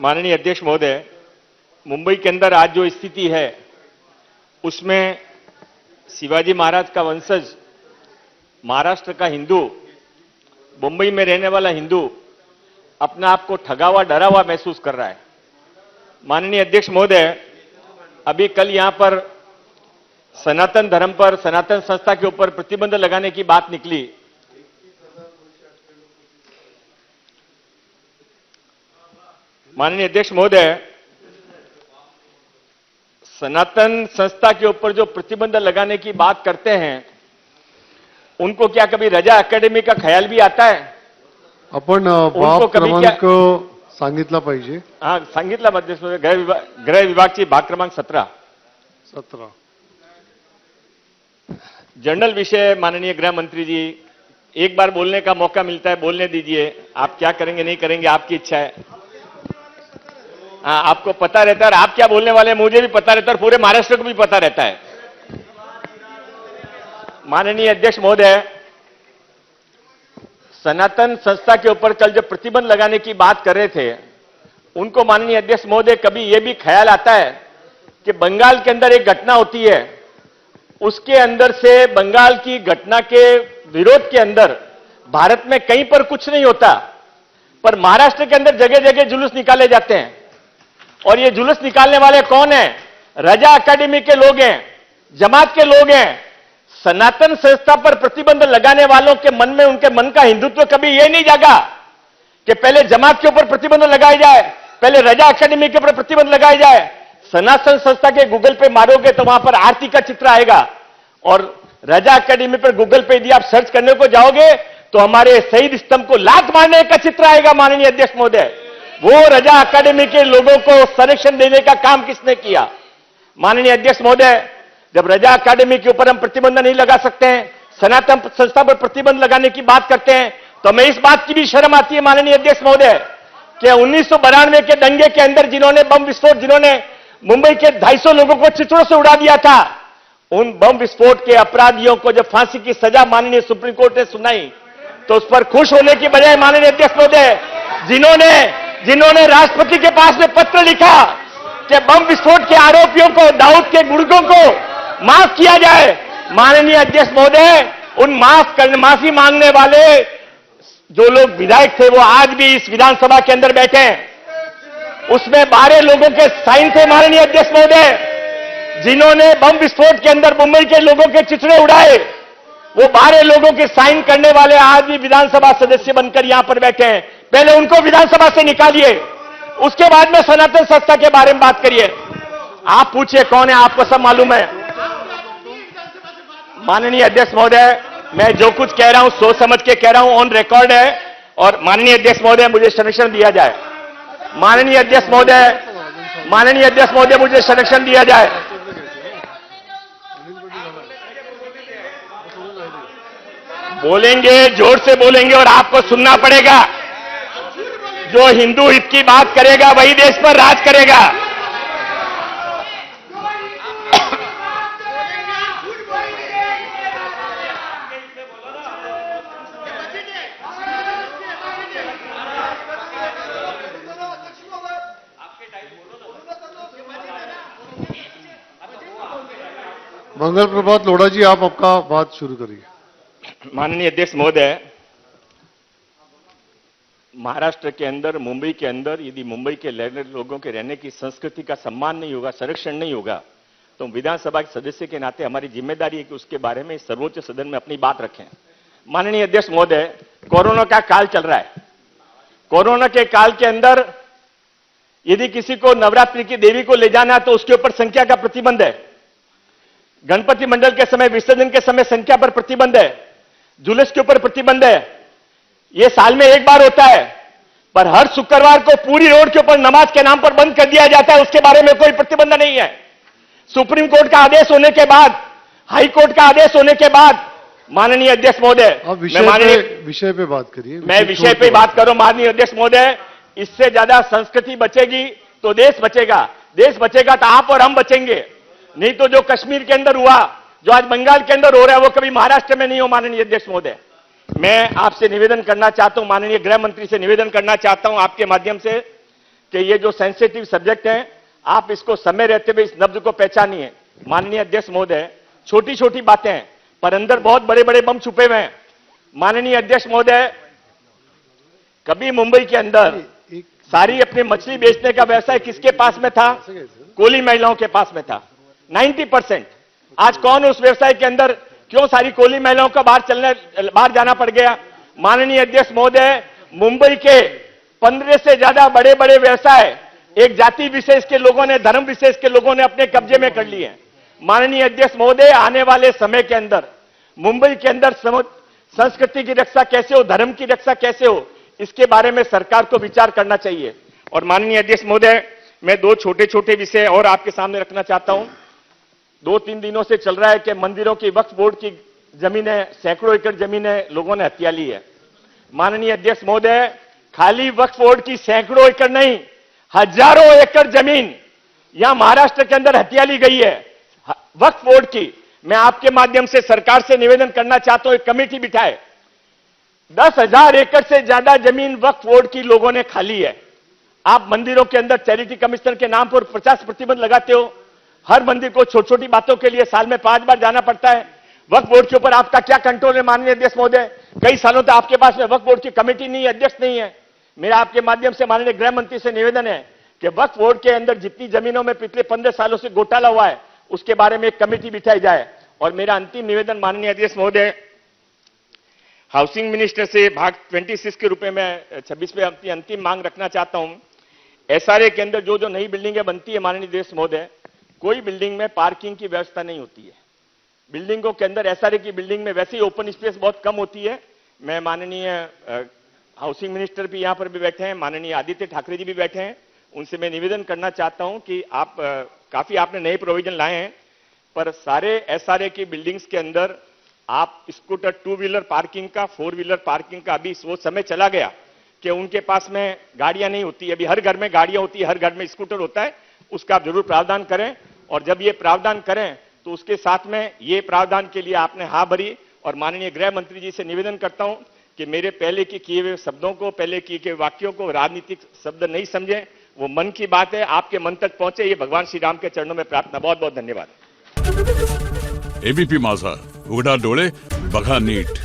माननीय अध्यक्ष महोदय, मुंबई के अंदर आज जो स्थिति है उसमें शिवाजी महाराज का वंशज, महाराष्ट्र का हिंदू, मुंबई में रहने वाला हिंदू अपने आप को ठगा हुआ, डरा हुआ महसूस कर रहा है। माननीय अध्यक्ष महोदय, अभी कल यहां पर सनातन धर्म पर, सनातन संस्था के ऊपर प्रतिबंध लगाने की बात निकली। माननीय अध्यक्ष महोदय, सनातन संस्था के ऊपर जो प्रतिबंध लगाने की बात करते हैं, उनको क्या कभी रजा अकॅडमी का ख्याल भी आता है? आपण बाब क्रमांक सांगितला पाहिजे. हां, सांगितला अध्यक्ष महोदय. गृह विभागची भाग क्रमांक 17 जनरल विषय. माननीय गृह मंत्री जी, एक बार बोलने का मौका मिलता है, बोलने दीजिए. आप क्या करेंगे नहीं करेंगे आपकी इच्छा है. आपको पता रहता है और आप क्या बोलने वाले हैं मुझे भी पता रहता है और पूरे महाराष्ट्र को भी पता रहता है. माननीय अध्यक्ष महोदय, सनातन संस्था के ऊपर कल जो प्रतिबंध लगाने की बात कर रहे थे, उनको माननीय अध्यक्ष महोदय कभी यह भी ख्याल आता है कि बंगाल के अंदर एक घटना होती है, उसके अंदर से बंगाल की घटना के विरोध के अंदर भारत में कहीं पर कुछ नहीं होता, पर महाराष्ट्र के अंदर जगह जगह जुलूस निकाले जाते हैं. और ये जुलूस निकालने वाले कौन हैं? रजा अकॅडमी के लोग हैं, जमात के लोग हैं. सनातन संस्था पर प्रतिबंध लगाने वालों के मन में, उनके मन का हिंदुत्व कभी यह नहीं जागा कि पहले जमात के ऊपर प्रतिबंध लगाए जाए, पहले रजा अकॅडमी के ऊपर प्रतिबंध लगाए जाए. सनातन संस्था के गूगल पे मारोगे तो वहां पर आरती का चित्र आएगा, और रजा अकॅडमी पर गूगल पे यदि आप सर्च करने को जाओगे तो हमारे शहीद स्तंभ को लात मारने का चित्र आएगा. माननीय अध्यक्ष महोदय, वो रजा अकॅडमी के लोगों को संरक्षण देने का काम किसने किया? माननीय अध्यक्ष महोदय, जब रजा अकॅडमी के ऊपर हम प्रतिबंध नहीं लगा सकते हैं, सनातन संस्था पर प्रतिबंध लगाने की बात करते हैं, तो हमें इस बात की भी शर्म आती है माननीय अध्यक्ष महोदय कि 1992 के दंगे के अंदर जिन्होंने बम विस्फोट, जिन्होंने मुंबई के 250 लोगों को चित्रों से उड़ा दिया था, उन बम विस्फोट के अपराधियों को जब फांसी की सजा माननीय सुप्रीम कोर्ट ने सुनाई, तो उस पर खुश होने की बजाय माननीय अध्यक्ष महोदय, जिन्होंने राष्ट्रपति के पास में पत्र लिखा कि बम विस्फोट के आरोपियों को, दाऊद के गुर्गों को माफ किया जाए, माननीय अध्यक्ष महोदय, उन माफी मांगने वाले जो लोग विधायक थे वो आज भी इस विधानसभा के अंदर बैठे हैं. उसमें 12 लोगों के साइन थे माननीय अध्यक्ष महोदय, जिन्होंने बम विस्फोट के अंदर मुंबई के लोगों के चिथड़े उड़ाए. वो 12 लोगों के साइन करने वाले आज भी विधानसभा सदस्य बनकर यहां पर बैठे हैं. पहले उनको विधानसभा से निकालिए, उसके बाद में सनातन संस्था के बारे में बात करिए. आप पूछिए कौन है, आपको सब मालूम है. माननीय अध्यक्ष महोदय, मैं जो कुछ कह रहा हूं सोच समझ के कह रहा हूं, ऑन रिकॉर्ड है. और माननीय अध्यक्ष महोदय, मुझे संरक्षण दिया जाए. माननीय अध्यक्ष महोदय, मुझे संरक्षण दिया जाए. बोलेंगे, जोर से बोलेंगे और आपको सुनना पड़ेगा. जो हिंदू हित की बात करेगा वही देश पर राज करेगा. मंगल प्रभात लोढ़ा जी, आप आपका बात शुरू करिए. माननीय अध्यक्ष महोदय, महाराष्ट्र के अंदर, मुंबई के अंदर यदि मुंबई के लोगों के रहने की संस्कृति का सम्मान नहीं होगा, संरक्षण नहीं होगा, तो विधानसभा के सदस्य के नाते हमारी जिम्मेदारी है कि उसके बारे में सर्वोच्च सदन में अपनी बात रखें. माननीय अध्यक्ष महोदय, कोरोना का काल चल रहा है. कोरोना के काल के अंदर यदि किसी को नवरात्रि की देवी को ले जाना तो उसके ऊपर संख्या का प्रतिबंध है. गणपति मंडल के समय, विसर्जन के समय संख्या पर प्रतिबंध है. जुलूस के ऊपर प्रतिबंध है. यह साल में एक बार होता है, पर हर शुक्रवार को पूरी रोड के ऊपर नमाज के नाम पर बंद कर दिया जाता है. उसके बारे में कोई प्रतिबंध नहीं है. सुप्रीम कोर्ट का आदेश होने के बाद, हाई कोर्ट का आदेश होने के बाद, माननीय अध्यक्ष महोदय, विषय पे बात करिए. मैं विषय पे बात करूं. माननीय अध्यक्ष महोदय, इससे ज्यादा संस्कृति बचेगी तो देश बचेगा. देश बचेगा तो आप और हम बचेंगे. नहीं तो जो कश्मीर के अंदर हुआ, जो आज बंगाल के अंदर हो रहा है, वो कभी महाराष्ट्र में नहीं हो. माननीय अध्यक्ष महोदय, मैं आपसे निवेदन करना चाहता हूं, माननीय गृह मंत्री से निवेदन करना चाहता हूं आपके माध्यम से कि ये जो सेंसिटिव सब्जेक्ट है, आप इसको समय रहते हुए इस नब्ज को पहचानिए। माननीय अध्यक्ष महोदय, छोटी छोटी बातें हैं पर अंदर बहुत बड़े बड़े बम छुपे हुए हैं। माननीय अध्यक्ष महोदय, कभी मुंबई के अंदर सारी अपनी मछली बेचने का व्यवसाय किसके पास में था? कोली महिलाओं के पास में था, 90%। आज कौन उस व्यवसाय के अंदर, क्यों सारी कोली महिलाओं का बाहर जाना पड़ गया? माननीय अध्यक्ष महोदय, मुंबई के 15 से ज्यादा बड़े बड़े व्यवसाय एक जाति विशेष के लोगों ने, धर्म विशेष के लोगों ने अपने कब्जे में कर लिए हैं। माननीय अध्यक्ष महोदय, आने वाले समय के अंदर मुंबई के अंदर संस्कृति की रक्षा कैसे हो, धर्म की रक्षा कैसे हो, इसके बारे में सरकार को विचार करना चाहिए। और माननीय अध्यक्ष महोदय, मैं दो छोटे छोटे विषय और आपके सामने रखना चाहता हूं। 2-3 दिनों से चल रहा है कि मंदिरों की वक्फ बोर्ड की जमीनें, सैकड़ों एकड़ जमीनें लोगों ने हथिया ली है। माननीय अध्यक्ष महोदय, खाली वक्फ बोर्ड की सैकड़ों एकड़ नहीं, हजारों एकड़ जमीन यहां महाराष्ट्र के अंदर हथिया ली गई है वक्फ बोर्ड की। मैं आपके माध्यम से सरकार से निवेदन करना चाहता हूं, एक कमेटी बिठाए। 10,000 एकड़ से ज्यादा जमीन वक्फ बोर्ड की लोगों ने खाली है। आप मंदिरों के अंदर चैरिटी कमिश्नर के नाम पर 50 प्रतिबंध लगाते हो। हर मंदिर को छोटी छोटी बातों के लिए साल में 5 बार जाना पड़ता है। वक्फ बोर्ड के ऊपर आपका क्या कंट्रोल है? माननीय अध्यक्ष महोदय, कई सालों तक आपके पास में वक्फ बोर्ड की कमेटी नहीं है, अध्यक्ष नहीं है। मेरा आपके माध्यम से माननीय गृह मंत्री से निवेदन है कि वक्फ बोर्ड के अंदर जितनी जमीनों में पिछले 15 सालों से घोटाला हुआ है, उसके बारे में एक कमेटी बिठाई जाए। और मेरा अंतिम निवेदन माननीय अध्यक्ष महोदय, हाउसिंग मिनिस्टर से भाग 26 के रूप में 26 पे अपनी अंतिम मांग रखना चाहता हूं। एसआरए के अंदर जो जो नई बिल्डिंगें बनती है माननीय अध्यक्ष महोदय, कोई बिल्डिंग में पार्किंग की व्यवस्था नहीं होती है। बिल्डिंगों के अंदर, एसआरए की बिल्डिंग में वैसे ही ओपन स्पेस बहुत कम होती है। मैं माननीय हाउसिंग मिनिस्टर भी यहां पर भी बैठे हैं, माननीय आदित्य ठाकरे जी भी बैठे हैं, उनसे मैं निवेदन करना चाहता हूं कि आप काफी आपने नए प्रोविजन लाए हैं, पर सारे एसआरए की बिल्डिंग्स के अंदर आप स्कूटर 2 व्हीलर पार्किंग का, 4 व्हीलर पार्किंग का अभी वो समय चला गया कि उनके पास में गाड़ियां नहीं होती। अभी हर घर में गाड़ियां होती है, हर घर में स्कूटर होता है। उसका आप जरूर प्रावधान करें, और जब ये प्रावधान करें तो उसके साथ में ये प्रावधान के लिए आपने हाँ भरी। और माननीय गृह मंत्री जी से निवेदन करता हूं कि मेरे पहले के किए हुए शब्दों को, पहले किए गए वाक्यों को राजनीतिक शब्द नहीं समझें, वो मन की बात है, आपके मन तक पहुंचे, ये भगवान श्री राम के चरणों में प्रार्थना। बहुत बहुत धन्यवाद। एबीपी माझा, उघडा डोळे बघा नीट।